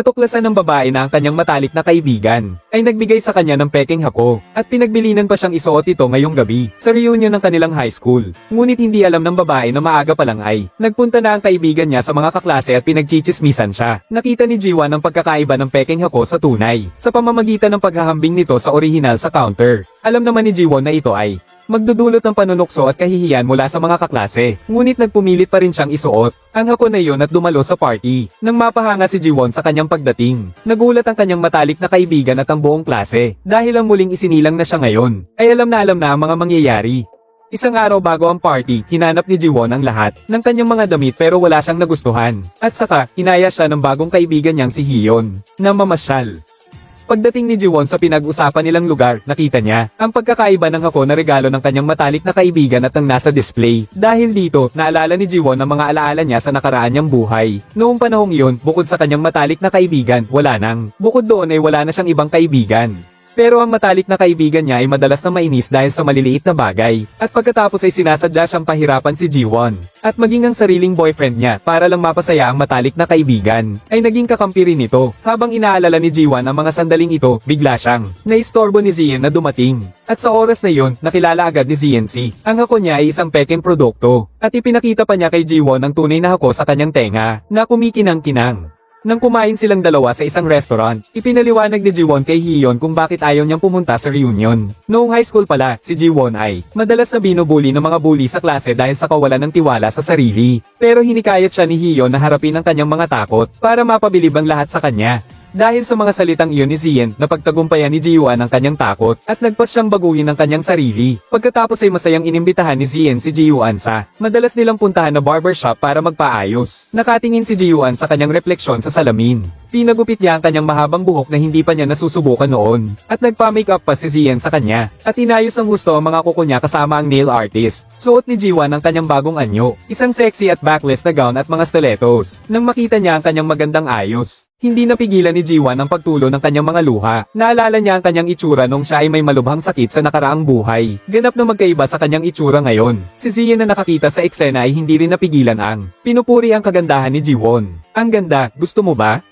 Natuklasan ng babae na ang kanyang matalik na kaibigan ay nagbigay sa kanya ng pekeng hako at pinagbilinan pa siyang isuot ito ngayong gabi sa reunion ng kanilang high school. Ngunit hindi alam ng babae na maaga pa lang ay nagpunta na ang kaibigan niya sa mga kaklase at pinagchichismisan siya. Nakita ni Jiwon ang pagkakaiba ng pekeng hako sa tunay sa pamamagitan ng paghahambing nito sa orihinal sa counter. Alam naman ni Jiwon na ito ay magdudulot ng panunukso at kahihiyan mula sa mga kaklase. Ngunit nagpumilit pa rin siyang isuot ang hako na iyon at dumalo sa party. Nang mapahanga si Jiwon sa kanyang pagdating, nagulat ang kanyang matalik na kaibigan at ang buong klase. Dahil ang muling isinilang na siya ngayon, ay alam na ang mga mangyayari. Isang araw bago ang party, hinanap ni Jiwon ang lahat ng kanyang mga damit pero wala siyang nagustuhan. At saka, inaya siya ng bagong kaibigan niyang si Hyun, na mamasyal. Pagdating ni Jiwon sa pinag-usapan nilang lugar, nakita niya ang pagkakaiba ng hako na regalo ng kanyang matalik na kaibigan at ang nasa display. Dahil dito, naalala ni Jiwon ang mga alaala niya sa nakaraan niyang buhay. Noong panahong iyon, bukod sa kanyang matalik na kaibigan, wala nang. Bukod doon ay wala na siyang ibang kaibigan. Pero ang matalik na kaibigan niya ay madalas na mainis dahil sa maliliit na bagay. At pagkatapos ay sinasadya siyang pahirapan si Jiwon. At maging ang sariling boyfriend niya para lang mapasaya ang matalik na kaibigan, ay naging kakampi rin nito. Habang inaalala ni Jiwon ang mga sandaling ito, bigla siyang naistorbo ni Zien na dumating. At sa oras na iyon, nakilala agad ni ZNC. Ang hako niya ay isang pekeng produkto. At ipinakita pa niya kay Jiwon ang tunay na hako sa kanyang tenga, na kumikinang-kinang. Nang kumain silang dalawa sa isang restaurant, ipinaliwanag ni Jiwon kay Hyun kung bakit ayaw niyang pumunta sa reunion. Noong high school pala, si Jiwon ay madalas na binubuli ng mga bully sa klase dahil sa kawalan ng tiwala sa sarili. Pero hinikayat siya ni Hyun na harapin ang kanyang mga takot para mapabilib ang lahat sa kanya. Dahil sa mga salitang iyon ni Zien, napagtagumpayan ni Jiwon ang kanyang takot at nagpas siyang baguhin ang kanyang sarili. Pagkatapos ay masayang inimbitahan ni Zien si Jiwon sa madalas nilang puntahan na barbershop para magpaayos. Nakatingin si Jiwon sa kanyang refleksyon sa salamin. Pinagupit niya ang kanyang mahabang buhok na hindi pa niya nasusubukan noon. At nagpa-makeup pa si Zien sa kanya. At inayos ng gusto ang mga kuko niya kasama ang nail artist. Suot ni Jiwon ang kanyang bagong anyo. Isang sexy at backless na gown at mga stilettos. Nang makita niya ang kanyang magandang ayos, hindi napigilan ni Jiwon ang pagtulo ng kanyang mga luha. Naalala niya ang kanyang itsura nung siya ay may malubhang sakit sa nakaraang buhay. Ganap na magkaiba sa kanyang itsura ngayon. Si Zien na nakakita sa eksena ay hindi rin napigilan ang pinupuri ang kagandahan ni Jiwon. Ang ganda, gusto mo ba?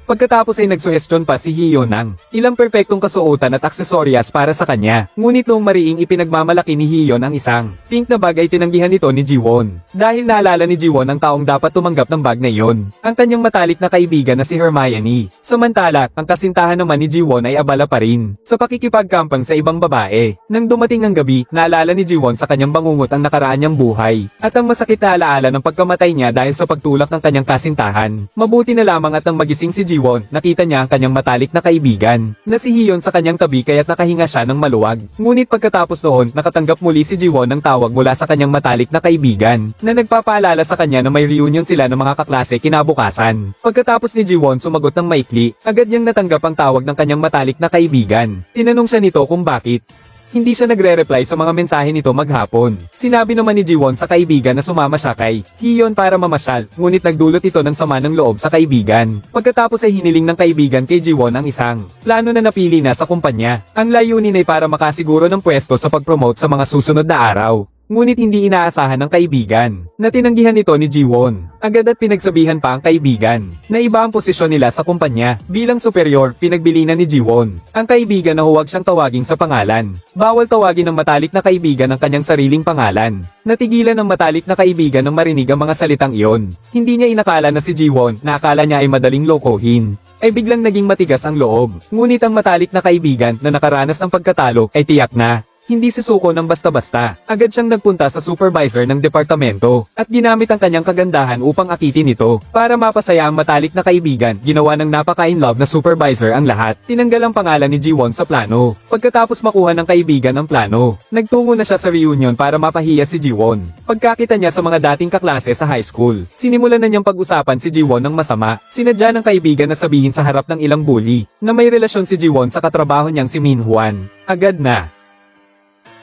Pagkatapos ay nagsuhestyon pa si Hyun ng ilang perpektong kasuotan at aksesoryas para sa kanya. Ngunit noong mariing ipinagmamalaki ni Hyun ang isang pink na bag ay tinanggihan nito ni Jiwon. Dahil naalala ni Jiwon ang taong dapat tumanggap ng bag na iyon, ang kanyang matalik na kaibigan na si Hermione. Samantala, ang kasintahan naman ni Jiwon ay abala pa rin sa pakikipagkampang sa ibang babae. Nang dumating ang gabi, naalala ni Jiwon sa kanyang bangungot ang nakaraan niyang buhay at ang masakit na alaala ng pagkamatay niya dahil sa pagtulak ng kanyang kasintahan. Mabuti na lamang at nang magising si Jiwon, nakita niya ang kanyang matalik na kaibigan, na si Hyun sa kanyang tabi kaya't nakahinga siya ng maluwag. Ngunit pagkatapos noon, nakatanggap muli si Jiwon ng tawag mula sa kanyang matalik na kaibigan, na nagpapaalala sa kanya na may reunion sila ng mga kaklase kinabukasan. Pagkatapos ni Jiwon sumagot ng maikli, agad niyang natanggap ang tawag ng kanyang matalik na kaibigan. Tinanong siya nito kung bakit hindi siya nagre-reply sa mga mensahe nito maghapon. Sinabi naman ni Jiwon sa kaibigan na sumama siya kay Hyun para mamasyal, ngunit nagdulot ito ng sama ng loob sa kaibigan. Pagkatapos ay hiniling ng kaibigan kay Jiwon ang isang plano na napili na sa kumpanya. Ang layunin ay para makasiguro ng pwesto sa pag-promote sa mga susunod na araw. Ngunit hindi inaasahan ng kaibigan na tinanggihan ito ni Jiwon. Agad at pinagsabihan pa ang kaibigan na iba ang posisyon nila sa kumpanya. Bilang superior, pinagbilinan ni Jiwon ang kaibigan na huwag siyang tawagin sa pangalan. Bawal tawagin ng matalik na kaibigan ang kanyang sariling pangalan. Natigilan ng matalik na kaibigan nang marinig ang mga salitang iyon. Hindi niya inakala na si Jiwon, na akala niya ay madaling lokohin, ay biglang naging matigas ang loob. Ngunit ang matalik na kaibigan na nakaranas ng pagkatalo ay tiyak na hindi sisuko ng basta-basta. Agad siyang nagpunta sa supervisor ng departamento at ginamit ang kanyang kagandahan upang akitin ito. Para mapasaya ang matalik na kaibigan, ginawa ng napaka-in-love na supervisor ang lahat. Tinanggal ang pangalan ni Jiwon sa plano. Pagkatapos makuha ng kaibigan ang plano, nagtungo na siya sa reunion para mapahiya si Jiwon. Pagkakita niya sa mga dating kaklase sa high school, sinimulan na niyang pag-usapan si Jiwon ng masama. Sinadya ng kaibigan na sabihin sa harap ng ilang bully na may relasyon si Jiwon sa katrabaho niyang si Minhwan. Agad na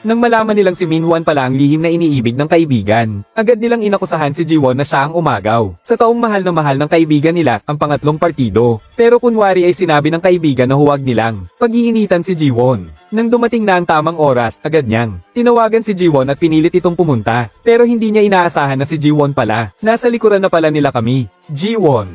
nang malaman nilang si Minhwan pala ang lihim na iniibig ng kaibigan, agad nilang inakusahan si Jiwon na siya ang umagaw sa taong mahal ng kaibigan nila, ang pangatlong partido. Pero kunwari ay sinabi ng kaibigan na huwag nilang pag-iinitan si Jiwon. Nang dumating na ang tamang oras, agad niyang tinawagan si Jiwon at pinilit itong pumunta. Pero hindi niya inaasahan na si Jiwon pala. Nasa likuran na pala nila kami. Jiwon,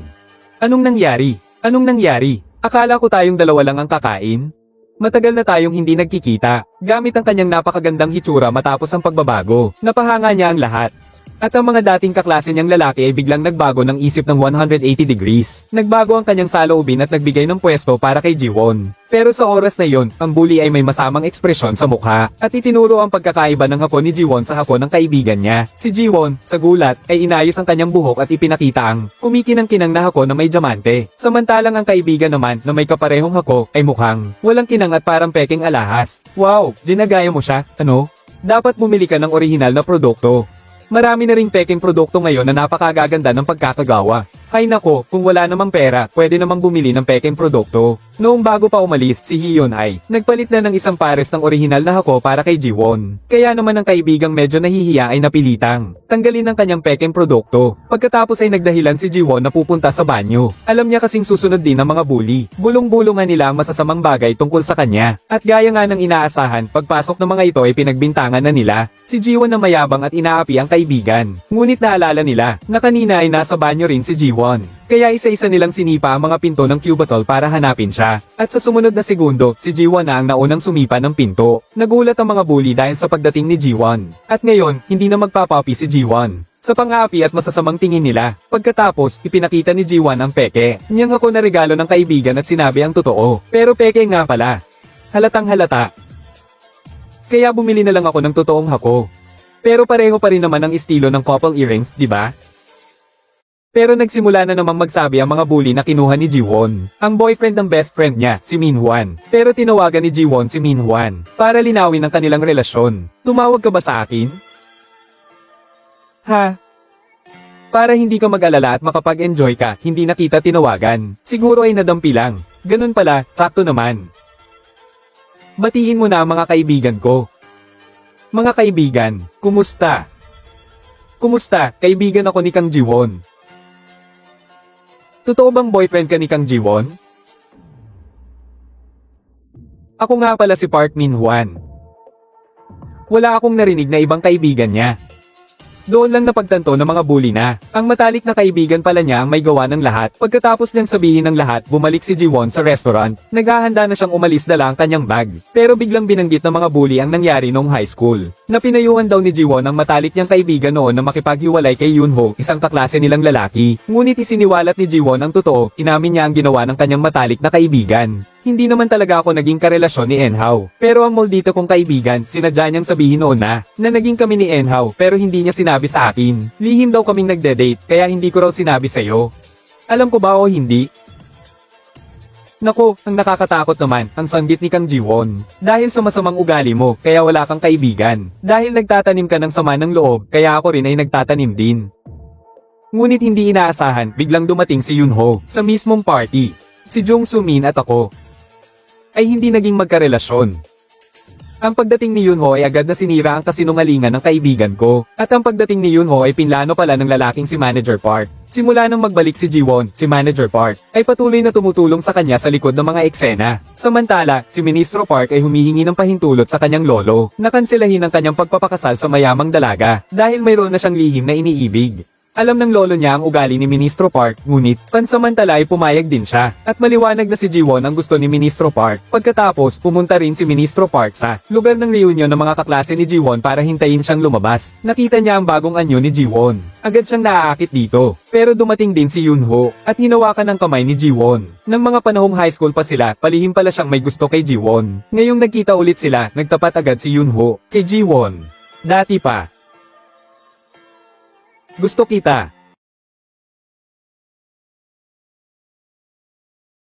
Anong nangyari? Anong nangyari? Akala ko tayong dalawa lang ang kakain? Matagal na tayong hindi nagkikita. Gamit ang kanyang napakagandang hitsura matapos ang pagbabago, napahanga niya ang lahat. At ang mga dating kaklase niyang lalaki ay biglang nagbago ng isip ng 180 degrees. Nagbago ang kanyang saloobin at nagbigay ng pwesto para kay Jiwon. Pero sa oras na yon, ang bully ay may masamang ekspresyon sa mukha, at itinuro ang pagkakaiba ng hako ni Jiwon sa hako ng kaibigan niya. Si Jiwon, sa gulat, ay inayos ang kanyang buhok at ipinakita ang kumikinang-kinang na hako na may diamante. Samantalang ang kaibigan naman na may kaparehong hako ay mukhang walang kinang at parang peking alahas. Wow, ginagaya mo siya, ano? Dapat bumili ka ng orihinal na produkto. Marami na ring peking produkto ngayon na napakagaganda ng pagkakagawa. Hay nako, kung wala namang pera, pwede namang bumili ng peking produkto. Noong bago pa umalis, si Hyun ay nagpalit na ng isang pares ng orihinal na hako para kay Jiwon. Kaya naman ang kaibigang medyo nahihiya ay napilitang tanggalin ang kanyang peking produkto. Pagkatapos ay nagdahilan si Jiwon na pupunta sa banyo. Alam niya kasing susunod din ng mga bully. Bulong-bulungan nila ang masasamang bagay tungkol sa kanya. At gaya nga ng inaasahan, pagpasok ng mga ito ay pinagbintangan na nila. Si Jiwon na mayabang at inaapi ang kaibigan. Ngunit naalala nila na kanina ay nasa banyo rin si Jiwon. Kaya isa-isa nilang sinipa ang mga pinto ng cubicle para hanapin siya. At sa sumunod na segundo, si Jiwon na ang naunang sumipa ng pinto. Nagulat ang mga bully dahil sa pagdating ni Jiwon. At ngayon, hindi na magpapapi si Jiwon. Sa pang-aapi at masasamang tingin nila. Pagkatapos, ipinakita ni Jiwon ang peke. Niyang ako na regalo ng kaibigan at sinabi ang totoo. Pero peke nga pala. Halatang halata. Kaya bumili na lang ako ng totoong hako. Pero pareho pa rin naman ang estilo ng couple earrings, di ba? Pero nagsimula na namang magsabi ang mga bully na kinuha ni Jiwon ang boyfriend ng best friend niya, si Minhwan. Pero tinawagan ni Jiwon si Minhwan para linawin ang kanilang relasyon. Tumawag ka ba sa akin? Ha? Para hindi ka mag-alala at makapag-enjoy ka, hindi na kita tinawagan. Siguro ay nadampi lang. Ganun pala, sakto naman. Batiin mo na ang mga kaibigan ko. Mga kaibigan, kumusta? Kumusta, kaibigan ako ni Kang Jiwon. Totoo bang boyfriend ka ni Kang Jiwon? Ako nga pala si Park Minhwan. Wala akong narinig na ibang kaibigan niya. Doon lang napagtanto ng mga bully na ang matalik na kaibigan pala niya ang may gawa ng lahat. Pagkatapos niyang sabihin ng lahat, bumalik si Jiwon sa restaurant. Naghahanda na siyang umalis dala ang kanyang bag. Pero biglang binanggit ng mga bully ang nangyari noong high school. Napinayuhan daw ni Jiwon ang matalik niyang kaibigan noon na makipaghiwalay kay Yunho, isang kaklase nilang lalaki. Ngunit isiniwalat ni Jiwon ang totoo, inamin niya ang ginawa ng kanyang matalik na kaibigan. Hindi naman talaga ako naging karelasyon ni Enhao. Pero ang moldito kong kaibigan, sinadya niyang sabihin noon na naging kami ni Enhao pero hindi niya sinabi sa akin. Lihim daw kaming nagde-date, kaya hindi ko raw sinabi sa'yo. Alam ko ba o hindi? Nako, ang nakakatakot naman, ang sanggit ni Kang Jiwon. Dahil sa masamang ugali mo, kaya wala kang kaibigan. Dahil nagtatanim ka ng sama ng loob, kaya ako rin ay nagtatanim din. Ngunit hindi inaasahan, biglang dumating si Yunho sa mismong party. Si Jung Sumin at ako ay hindi naging magkarelasyon. Ang pagdating ni Yunho ay agad na sinira ang kasinungalingan ng kaibigan ko. At ang pagdating ni Yunho ay pinlano pala ng lalaking si Manager Park. Simula nang magbalik si Jiwon, si Manager Park, ay patuloy na tumutulong sa kanya sa likod ng mga eksena. Samantala, si Ministro Park ay humihingi ng pahintulot sa kanyang lolo, na kanselahin ang kanyang pagpapakasal sa mayamang dalaga, dahil mayroon na siyang lihim na iniibig. Alam ng lolo niya ang ugali ni Ministro Park, ngunit pansamantala ay pumayag din siya. At maliwanag na si Jiwon ang gusto ni Ministro Park. Pagkatapos, pumunta rin si Ministro Park sa lugar ng reunion ng mga kaklase ni Jiwon para hintayin siyang lumabas. Nakita niya ang bagong anyo ni Jiwon. Agad siyang naaakit dito. Pero dumating din si Yunho at hinawakan ng kamay ni Jiwon. Nang mga panahong high school pa sila, palihim pala siyang may gusto kay Jiwon. Ngayong nagkita ulit sila, nagtapat agad si Yunho kay Jiwon. Dati pa. Gusto kita.